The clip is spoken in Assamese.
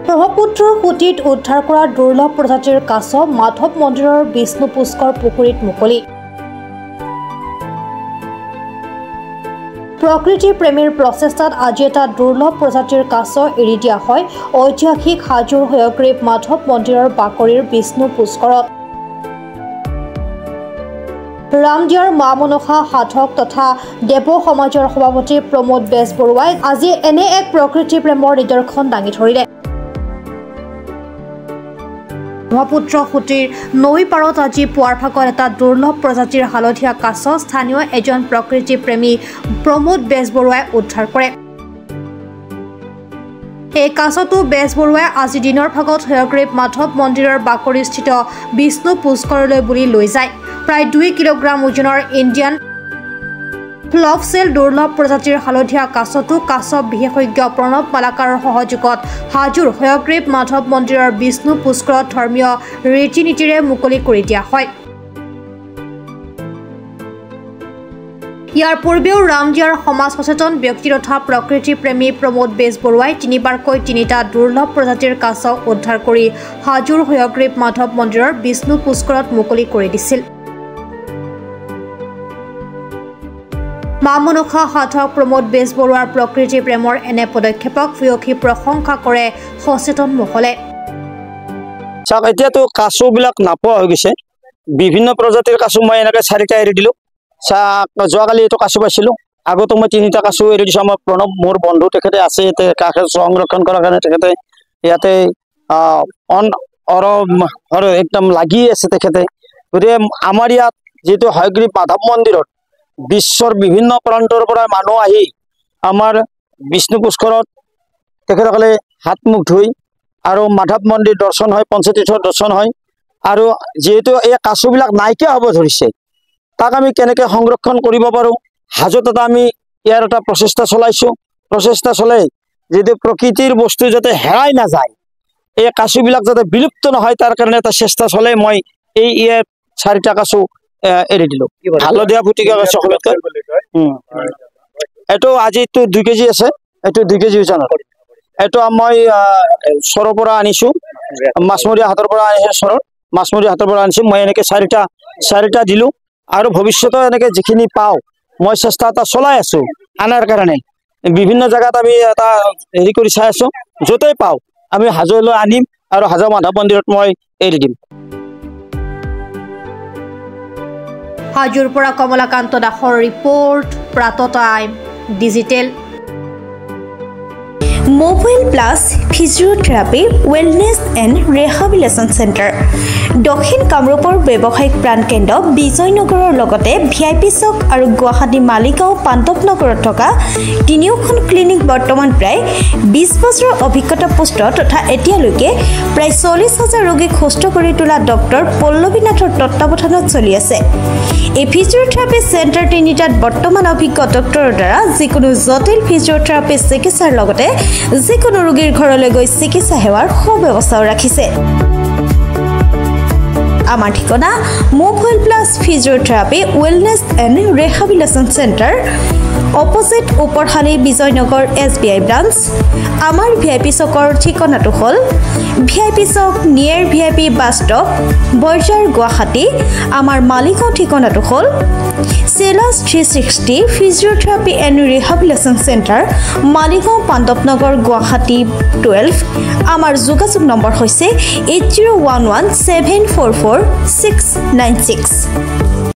ব্ৰহ্মপুত্ৰৰ সুঁতিত উদ্ধাৰ কৰা দুৰ্লভ প্ৰজাতিৰ কাছ মাধৱ মন্দিৰৰ বিষ্ণু পুষ্কৰ পুখুৰীত মুকলি। প্ৰকৃতি প্ৰেমীৰ প্ৰচেষ্টাত আজি এটা দুৰ্লভ প্ৰজাতিৰ কাছ এৰি দিয়া হয় ঐতিহাসিক হাজোৰ হয়গ্ৰীৱ মাধৱ মন্দিৰৰ বাকৰিৰ বিষ্ণু পুষ্কৰত। ৰামদিয়াৰ মা মনসা সাধক তথা দেৱ সমাজৰ সভাপতি প্ৰমোদ বেজবৰুৱাই আজি এনে এক প্ৰকৃতি প্ৰেমৰ নিদৰ্শন দাঙি ধৰিলে। ব্ৰহ্মপুত্ৰ সুঁতিৰ নৈ পাৰত আজি পুৱাৰ ভাগত এটা দুৰ্লভ প্ৰজাতিৰ হালধীয়া কাছ স্থানীয় এজন প্ৰকৃতি প্ৰেমী প্ৰমোদ বেজবৰুৱাই উদ্ধাৰ কৰে। এই কাছটো বেজবৰুৱাই আজি দিনৰ ভাগত হয়গ্ৰীৱ মাধৱ মন্দিৰৰ বাকৰিস্থিত বিষ্ণু পুষ্কৰলৈ বুলি লৈ যায়। প্ৰায় 2 কিলোগ্ৰাম ওজনৰ ইণ্ডিয়ান ফ্লপচেল দুৰ্লভ প্ৰজাতিৰ হালধীয়া কাছটো কাছ বিশেষজ্ঞ প্ৰণৱ মালাকাৰৰ সহযোগত হাজোৰ হয়গ্ৰীৱ মাধৱ মন্দিৰৰ বিষ্ণু পুষ্কৰত ধৰ্মীয় ৰীতি নীতিৰে মুকলি কৰি দিয়া হয়। ইয়াৰ পূৰ্বেও ৰামদিয়াৰ সমাজ সচেতন ব্যক্তি তথা প্ৰকৃতি প্ৰেমী প্ৰমোদ বেজবৰুৱাই 3বাৰকৈ 3টা দুৰ্লভ প্ৰজাতিৰ কাছ উদ্ধাৰ কৰি হাজোৰ হয়গ্ৰীৱ মাধৱ মন্দিৰৰ বিষ্ণু পুষ্কৰত মুকলি কৰি দিছিল। মা মনসা সাধক প্ৰমোদ বেজবৰুৱাৰ প্ৰকৃতি প্ৰেমৰ এনে পদক্ষেপক ভূয়সী প্ৰশংসা কৰে সচেতন মহলে। চাওক, এতিয়াতো কাছবিলাক নাপোৱা হৈ গৈছে। বিভিন্ন প্ৰজাতিৰ কাছ মই এনেকৈ 4টা এৰি দিলোঁ। যোৱাকালি এইটো কাছ পাইছিলোঁ। আগতো মই 3টা কাছ এৰি দিছোঁ। আমাৰ প্ৰণৱ মোৰ বন্ধু, তেখেতে আছে ইয়াতে কাষ সংৰক্ষণ কৰাৰ কাৰণে। তেখেতে ইয়াতে একদম লাগি আছে তেখেতে। গতিকে আমাৰ ইয়াত যিটো হয়গ্ৰীৱ মাধৱ মন্দিৰত বিশ্বৰ বিভিন্ন প্ৰান্তৰ পৰা মানুহ আহি আমাৰ বিষ্ণু পুষ্কৰত তেখেতসকলে হাত মুখ ধুই আৰু মাধৱ মন্দিৰ দৰ্শন হয়, পঞ্চতীৰ্থৰ দৰ্শন হয়। আৰু যিহেতু এই কাছবিলাক নাইকিয়া হ'ব ধৰিছে, তাক আমি কেনেকৈ সংৰক্ষণ কৰিব পাৰোঁ, হাজোত এটা আমি ইয়াৰ এটা প্ৰচেষ্টা চলাইছোঁ। প্ৰচেষ্টা চলাই যিহেতু প্ৰকৃতিৰ বস্তু যাতে হেৰাই নাযায়, এই কাছবিলাক যাতে বিলুপ্ত নহয়, তাৰ কাৰণে এটা চেষ্টা চলাই মই ইয়াৰ 4টা কাছ এৰি দিলোঁ। হালধীয়া ফুটিকা কাছ এইটো আজিতো 2 কেজি আছে। এইটো 2 কেজি ওজনৰ। এইটো মই চৰৰ পৰা আনিছোঁ, মাছমৰীয়া হাতৰ পৰা আনিছোঁ। চৰত মাছমৰীয়া হাতৰ পৰা আনিছোঁ। মই এনেকৈ 4টা দিলোঁ আৰু ভৱিষ্যতে এনেকৈ যিখিনি পাওঁ মই চেষ্টা এটা চলাই আছোঁ আনাৰ কাৰণে। বিভিন্ন জেগাত আমি এটা হেৰি কৰি চাই আছোঁ। য'তেই পাওঁ আমি হাজোলৈ আনিম আৰু হাজো মাধৱ মন্দিৰত মই এৰি দিম। হাজোৰ পৰা কমলাকান্ত দাসৰ ৰিপৰ্ট, প্ৰাত time digital. Mobile plus physiotherapy wellness and rehabilitation centre দক্ষিণ কামৰূপৰ ব্যৱসায়িক প্ৰাণকেন্দ্ৰ বিজয়নগৰৰ লগতে VIP চক আৰু গুৱাহাটী মালিগাঁও পাণ্ডৱনগৰত থকা 3খন ক্লিনিক বৰ্তমান প্ৰায় 20 বছৰৰ অভিজ্ঞতা পুষ্ট তথা এতিয়ালৈকে প্ৰায় 40,000 ৰোগীক সুস্থ কৰি তোলা ডক্টৰ পল্লৱীনাথৰ তত্বাৱধানত চলি আছে। এই ফিজিঅ'থেৰাপি চেণ্টাৰ 3টাত বৰ্তমান অভিজ্ঞ ডক্টৰৰ দ্বাৰা যিকোনো জটিল ফিজিঅ'থেৰাপি চিকিৎসাৰ লগতে যিকোনো ৰোগীৰ ঘৰলৈ গৈ চিকিৎসা সেৱাৰ সুব্যৱস্থাও ৰাখিছে। আমাৰ ঠিকনা mobile plus physiotherapy wellness and rehabilitation centre, opposite Uparshali Bijoynagar SBI branch. আমাৰ VIP চকৰ ঠিকনাটো হ'ল VIP Chowk near VIP bus stop, Borjhar, Guwahati. আমাৰ মালিগাঁও ঠিকনাটো হ'ল চেলাছ 360 physiotherapy and rehabilitation centre, Maligaon Pandavnagar, Guwahati 12। আমাৰ যোগাযোগ নম্বৰ হৈছে 8011744696।